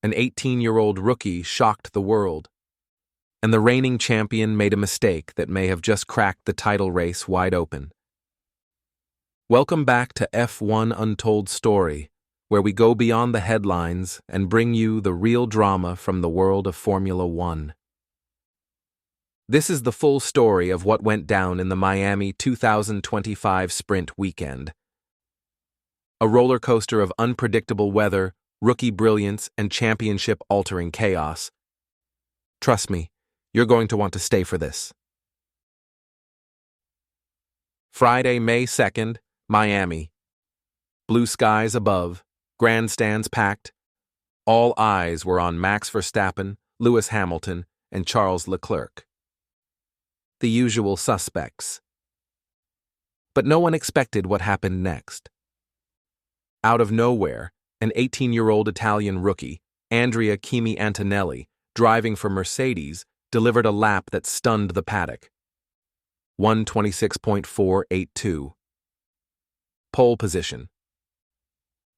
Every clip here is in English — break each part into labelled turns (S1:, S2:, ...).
S1: An 18-year-old rookie shocked the world, and the reigning champion made a mistake that may have just cracked the title race wide open. Welcome back to F1 Untold Story, where we go beyond the headlines and bring you the real drama from the world of Formula One. This is the full story of what went down in the Miami 2025 sprint weekend. A roller coaster of unpredictable weather, rookie brilliance, and championship-altering chaos. Trust me, you're going to want to stay for this. Friday, May 2nd, Miami. Blue skies above, grandstands packed. All eyes were on Max Verstappen, Lewis Hamilton, and Charles Leclerc. The usual suspects. But no one expected what happened next. Out of nowhere, an 18-year-old Italian rookie, Andrea Kimi Antonelli, driving for Mercedes, delivered a lap that stunned the paddock. 1:26.482. Pole position.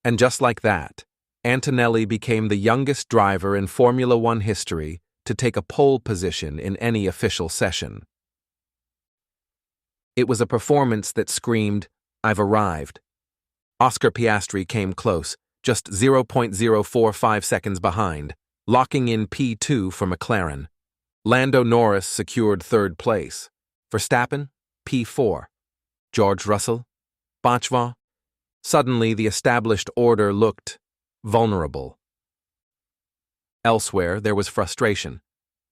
S1: And just like that, Antonelli became the youngest driver in Formula One history to take a pole position in any official session. It was a performance that screamed, "I've arrived." Oscar Piastri came close, just 0.045 seconds behind, locking in P2 for McLaren. Lando Norris secured third place. Verstappen, P4. George Russell, Botchva. Suddenly, the established order looked vulnerable. Elsewhere, there was frustration.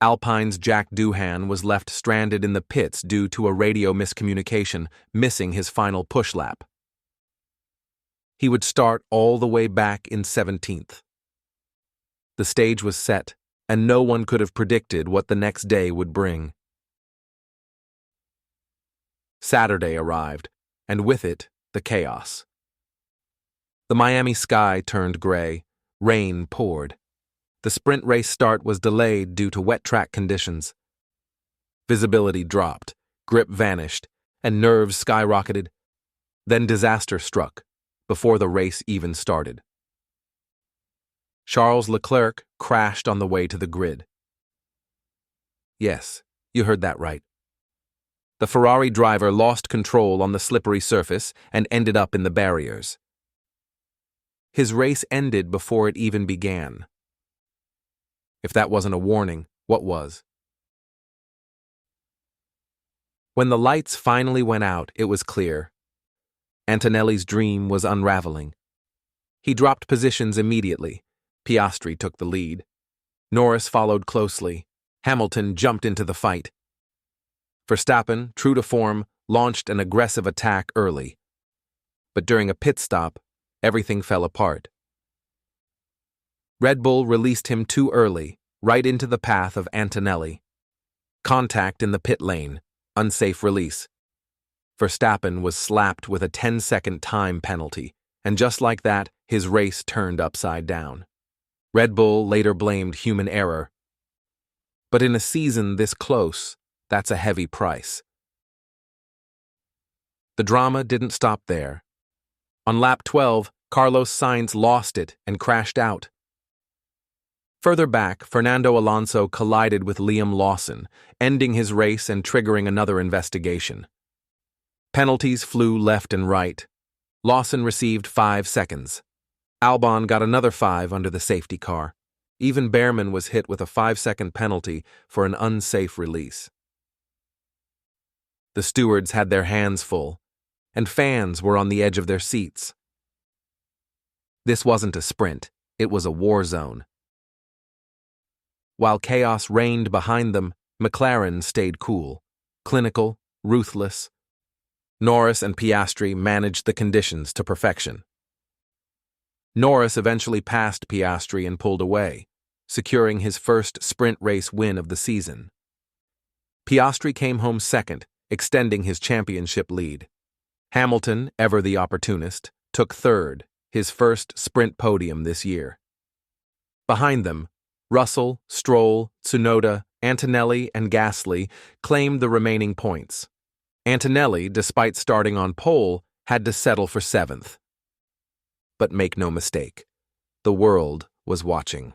S1: Alpine's Jack Doohan was left stranded in the pits due to a radio miscommunication, missing his final push lap. He would start all the way back in 17th. The stage was set, and no one could have predicted what the next day would bring. Saturday arrived, and with it, the chaos. The Miami sky turned gray, rain poured. The sprint race start was delayed due to wet track conditions. Visibility dropped, grip vanished, and nerves skyrocketed. Then disaster struck, before the race even started. Charles Leclerc crashed on the way to the grid. Yes, you heard that right. The Ferrari driver lost control on the slippery surface and ended up in the barriers. His race ended before it even began. If that wasn't a warning, what was? When the lights finally went out, it was clear. Antonelli's dream was unraveling. He dropped positions immediately. Piastri took the lead. Norris followed closely. Hamilton jumped into the fight. Verstappen, true to form, launched an aggressive attack early. But during a pit stop, everything fell apart. Red Bull released him too early, right into the path of Antonelli. Contact in the pit lane, unsafe release. Verstappen was slapped with a 10-second time penalty, and just like that, his race turned upside down. Red Bull later blamed human error. But in a season this close, that's a heavy price. The drama didn't stop there. On lap 12, Carlos Sainz lost it and crashed out. Further back, Fernando Alonso collided with Liam Lawson, ending his race and triggering another investigation. Penalties flew left and right. Lawson received 5 seconds. Albon got another 5 under the safety car. Even Behrman was hit with a 5-second penalty for an unsafe release. The stewards had their hands full, and fans were on the edge of their seats. This wasn't a sprint, it was a war zone. While chaos reigned behind them, McLaren stayed cool, clinical, ruthless. Norris and Piastri managed the conditions to perfection. Norris eventually passed Piastri and pulled away, securing his first sprint race win of the season. Piastri came home second, extending his championship lead. Hamilton, ever the opportunist, took third, his first sprint podium this year. Behind them, Russell, Stroll, Tsunoda, Antonelli, and Gasly claimed the remaining points. Antonelli, despite starting on pole, had to settle for 7th. But make no mistake, the world was watching.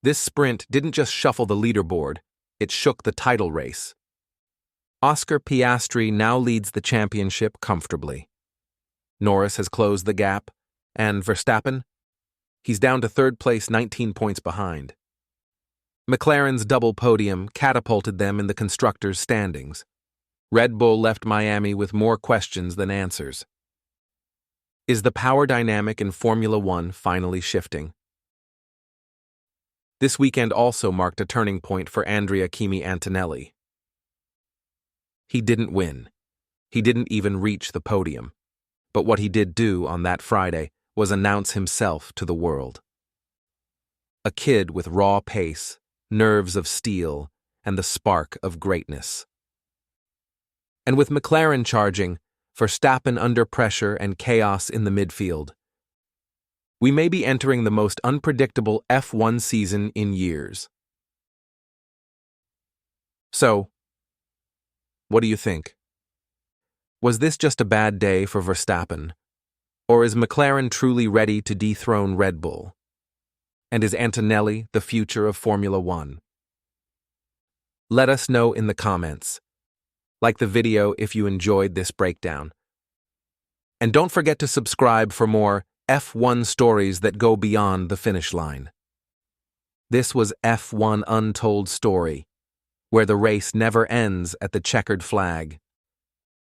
S1: This sprint didn't just shuffle the leaderboard, it shook the title race. Oscar Piastri now leads the championship comfortably. Norris has closed the gap, and Verstappen? He's down to third place, 19 points behind. McLaren's double podium catapulted them in the constructors' standings. Red Bull left Miami with more questions than answers. Is the power dynamic in Formula One finally shifting? This weekend also marked a turning point for Andrea Kimi Antonelli. He didn't win. He didn't even reach the podium. But what he did do on that Friday was announce himself to the world. A kid with raw pace, nerves of steel, and the spark of greatness. And with McLaren charging, Verstappen under pressure and chaos in the midfield, we may be entering the most unpredictable F1 season in years. So, what do you think? Was this just a bad day for Verstappen? Or is McLaren truly ready to dethrone Red Bull? And is Antonelli the future of Formula One? Let us know in the comments. Like the video if you enjoyed this breakdown. And don't forget to subscribe for more F1 stories that go beyond the finish line. This was F1 Untold Story, where the race never ends at the checkered flag.